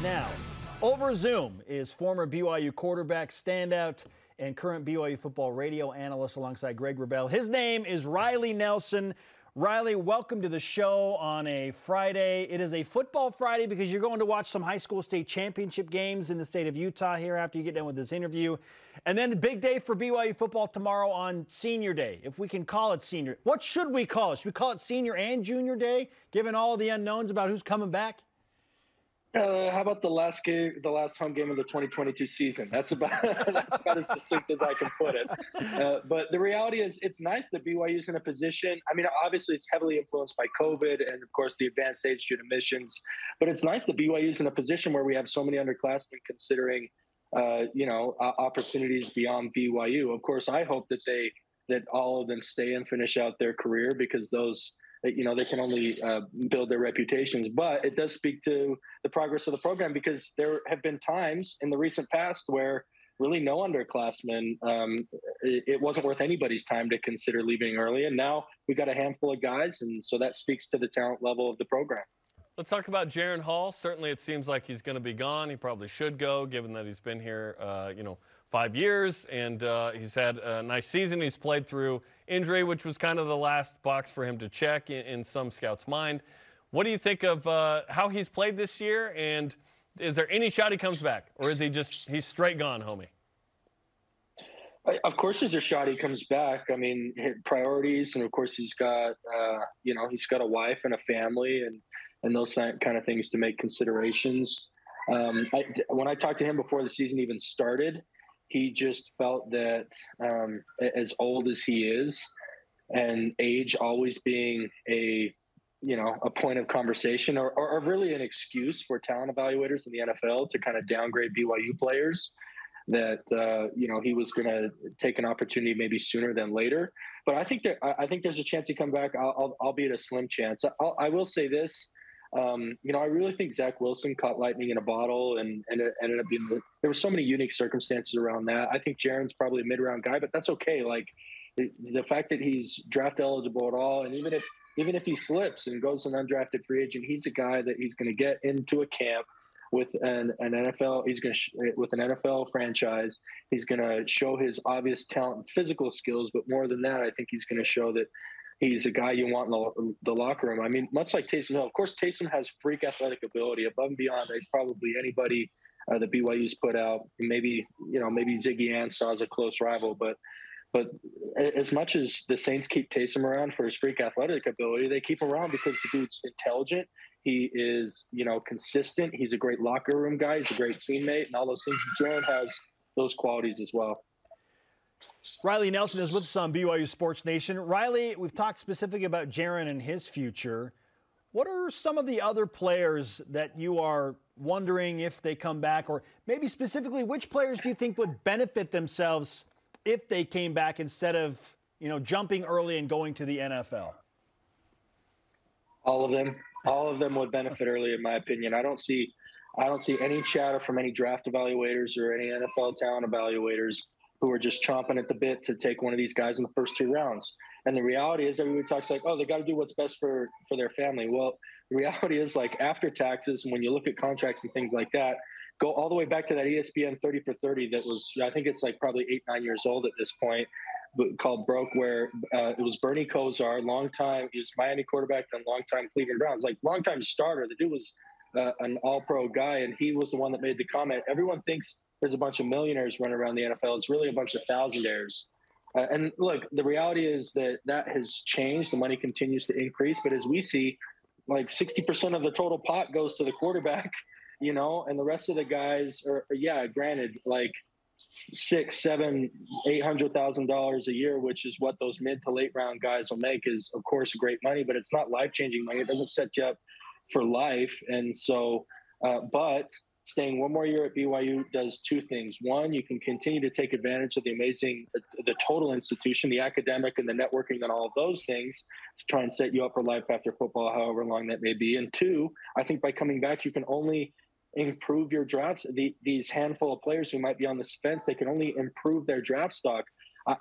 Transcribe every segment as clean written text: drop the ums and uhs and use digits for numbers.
now. Over Zoom is former BYU quarterback, standout, and current BYU football radio analyst alongside Greg Wrubell. His name is Riley Nelson. Riley, welcome to the show on a Friday. It is a football Friday because you're going to watch some high school state championship games in the state of Utah here after you get done with this interview. And then the big day for BYU football tomorrow on Senior Day, if we can call it Senior. What should we call it? Should we call it Senior and Junior Day, given all of the unknowns about who's coming back? How about the last home game of the 2022 season? That's about as succinct as I can put it. But the reality is, it's nice that BYU is in a position. I mean, obviously, it's heavily influenced by COVID and, of course, the advanced age student admissions. But it's nice that BYU is in a position where we have so many underclassmen considering, opportunities beyond BYU. Of course, I hope that all of them stay and finish out their career, because those, they can only build their reputations. But it does speak to the progress of the program, because there have been times in the recent past where really no underclassmen, it wasn't worth anybody's time to consider leaving early. And now we got a handful of guys, and so that speaks to the talent level of the program. Let's talk about Jaron Hall. Certainly it seems like he's going to be gone. He probably should go, given that he's been here, 5 years, and he's had a nice season. He's played through injury, which was kind of the last box for him to check in some scouts' mind. What do you think of how he's played this year, and is there any shot he comes back, or is he's straight gone, homie? Of course there's a shot he comes back. I mean, priorities, and of course he's got, he's got a wife and a family and those kind of things to make considerations. When I talked to him before the season even started, he just felt that as old as he is, and age always being a point of conversation or really an excuse for talent evaluators in the NFL to kind of downgrade BYU players, that, he was going to take an opportunity maybe sooner than later. But I think there's a chance he come back, albeit a slim chance. I will say this. I really think Zach Wilson caught lightning in a bottle, and it ended up being, there were so many unique circumstances around that. I think Jaron's probably a mid-round guy, but that's okay. Like the fact that he's draft eligible at all, and even if he slips and goes an undrafted free agent, he's a guy that he's going to get into a camp with an NFL. With an NFL franchise. He's going to show his obvious talent and physical skills, but more than that, I think he's going to show that he's a guy you want in the locker room. I mean, much like Taysom Hill. Of course, Taysom has freak athletic ability above and beyond probably anybody that BYU's put out. Maybe Ziggy Ansah is a close rival, but as much as the Saints keep Taysom around for his freak athletic ability, they keep him around because the dude's intelligent. He is, consistent. He's a great locker room guy. He's a great teammate, and all those things. Jaron has those qualities as well. Riley Nelson is with us on BYU Sports Nation. Riley, we've talked specifically about Jaron and his future. What are some of the other players that you are wondering if they come back, or maybe specifically which players do you think would benefit themselves if they came back instead of, jumping early and going to the NFL? All of them. All of them would benefit early, in my opinion. I don't see any chatter from any draft evaluators or any NFL talent evaluators who are just chomping at the bit to take one of these guys in the first 2 rounds. And the reality is, everybody talks like, oh, they got to do what's best for their family. Well, the reality is, like, after taxes, and when you look at contracts and things like that, go all the way back to that ESPN 30 for 30 that was, I think it's like probably 8-9 years old at this point, called Broke, where it was Bernie Kosar, he was Miami quarterback and longtime Cleveland Browns, like longtime starter. The dude was an all-pro guy, and he was the one that made the comment. Everyone thinks there's a bunch of millionaires running around the NFL. It's really a bunch of thousandaires. And look, the reality is that has changed. The money continues to increase. But as we see, like 60% of the total pot goes to the quarterback, and the rest of the guys are, granted, like $600,000, $700,000, $800,000 a year, which is what those mid to late round guys will make, is of course great money, but it's not life-changing money. It doesn't set you up for life. And so, but staying one more year at BYU does 2 things. One, you can continue to take advantage of the total institution, the academic and the networking and all of those things to try and set you up for life after football, however long that may be. And 2, I think by coming back, you can only improve your drafts. These handful of players who might be on the fence, they can only improve their draft stock.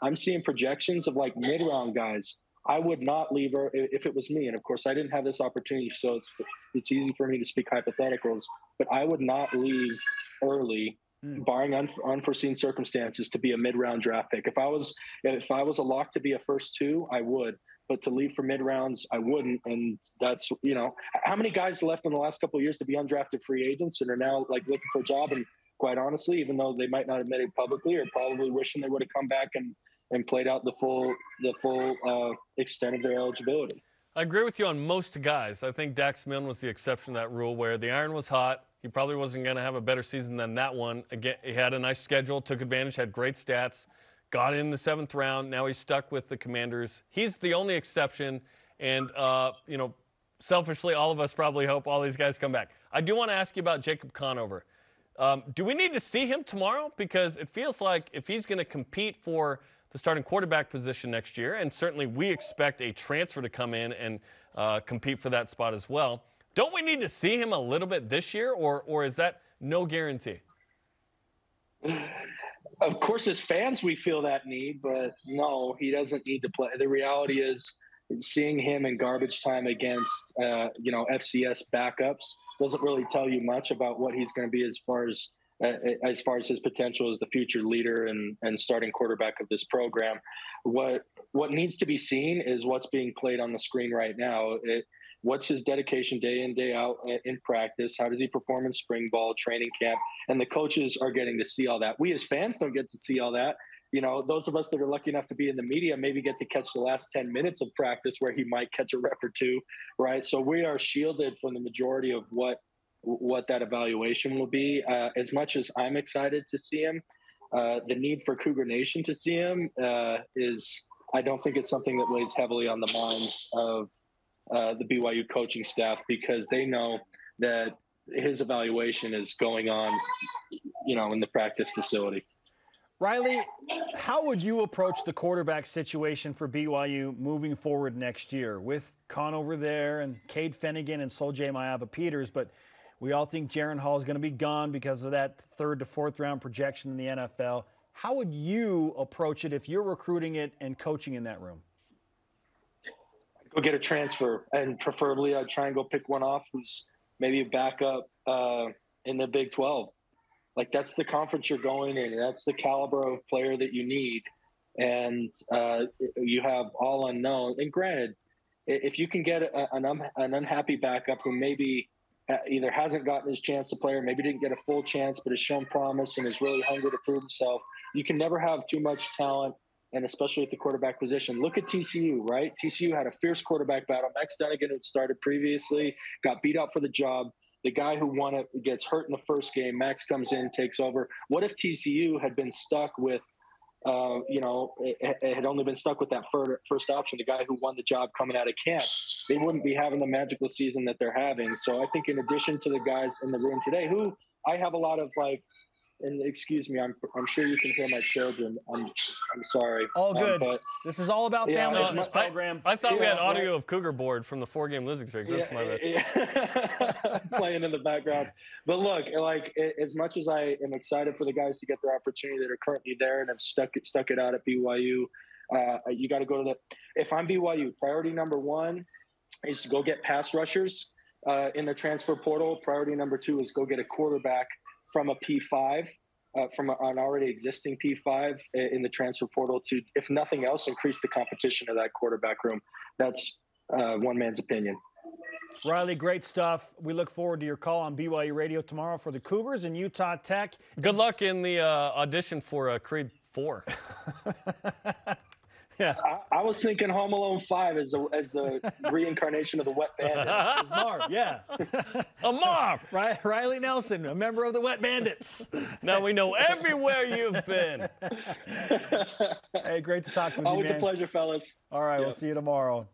I'm seeing projections of like mid-round guys I would not leave her if it was me. And of course, I didn't have this opportunity, so it's easy for me to speak hypotheticals. But I would not leave early, barring unforeseen circumstances, to be a mid-round draft pick. If I was a lock to be a first 2, I would. But to leave for mid-rounds, I wouldn't. And that's, how many guys left in the last couple of years to be undrafted free agents and are now like looking for a job? And quite honestly, even though they might not admit it publicly, are probably wishing they would have come back and played out the full extent of their eligibility. I agree with you on most guys. I think Dax Milne was the exception to that rule, where the iron was hot. He probably wasn't going to have a better season than that one. Again, he had a nice schedule, took advantage, had great stats, got in the 7th round. Now he's stuck with the Commanders. He's the only exception. And, selfishly, all of us probably hope all these guys come back. I do want to ask you about Jacob Conover. Do we need to see him tomorrow? Because it feels like if he's going to compete for the starting quarterback position next year, and certainly we expect a transfer to come in and compete for that spot as well, don't we need to see him a little bit this year, or is that no guarantee? Of course, as fans, we feel that need, but no, he doesn't need to play. The reality is seeing him in garbage time against, FCS backups doesn't really tell you much about what he's going to be as far as his potential as the future leader and starting quarterback of this program. What needs to be seen is what's being played on the screen right now. What's his dedication day in, day out in practice? How does he perform in spring ball, training camp? And the coaches are getting to see all that. We as fans don't get to see all that. Those of us that are lucky enough to be in the media maybe get to catch the last 10 minutes of practice where he might catch a rep or two, right? So we are shielded from the majority of what that evaluation will be. As much as I'm excited to see him, the need for Cougar Nation to see him I don't think it's something that weighs heavily on the minds of the BYU coaching staff, because they know that his evaluation is going on, in the practice facility. Riley, how would you approach the quarterback situation for BYU moving forward next year with Conover there and Cade Fennigan and Soljay Maiava-Peters? But we all think Jaron Hall is going to be gone because of that 3rd to 4th round projection in the NFL. How would you approach it if you're recruiting it and coaching in that room? Go get a transfer, and preferably I'd try and go pick one off who's maybe a backup in the Big 12. Like, that's the conference you're going in. That's the caliber of player that you need. And you have all unknown. And granted, if you can get an unhappy backup who maybe either hasn't gotten his chance to play or maybe didn't get a full chance but has shown promise and is really hungry to prove himself, you can never have too much talent, and especially at the quarterback position. Look at TCU, right? TCU had a fierce quarterback battle. Max Dunigan, who had started previously, got beat out for the job. The guy who won it gets hurt in the first game. Max comes in, takes over. What if TCU had been stuck with, it had only been stuck with that first option, the guy who won the job coming out of camp? They wouldn't be having the magical season that they're having. So I think in addition to the guys in the room today, who I have a lot of and excuse me, I'm sure you can hear my children. I'm sorry. All good. But this is all about families in this program. I thought we had audio of Cougar Board from the 4-game losing streak. That's my bad. Playing in the background. But look, as much as I am excited for the guys to get their opportunity that are currently there and have stuck it out at BYU, you got to go to if I'm BYU, priority number 1 is to go get pass rushers in the transfer portal. Priority number 2 is go get a quarterback from a P5, from an already existing P5 in the transfer portal to, if nothing else, increase the competition of that quarterback room. That's one man's opinion. Riley, great stuff. We look forward to your call on BYU Radio tomorrow for the Cougars and Utah Tech. Good luck in the audition for Creed 4. Yeah, I was thinking Home Alone 5 as the reincarnation of the Wet Bandits. It's Marv, yeah. A Marv! Riley Nelson, a member of the Wet Bandits. Now we know everywhere you've been. Hey, great to talk with you, Always man. a pleasure, fellas. All right, We'll see you tomorrow.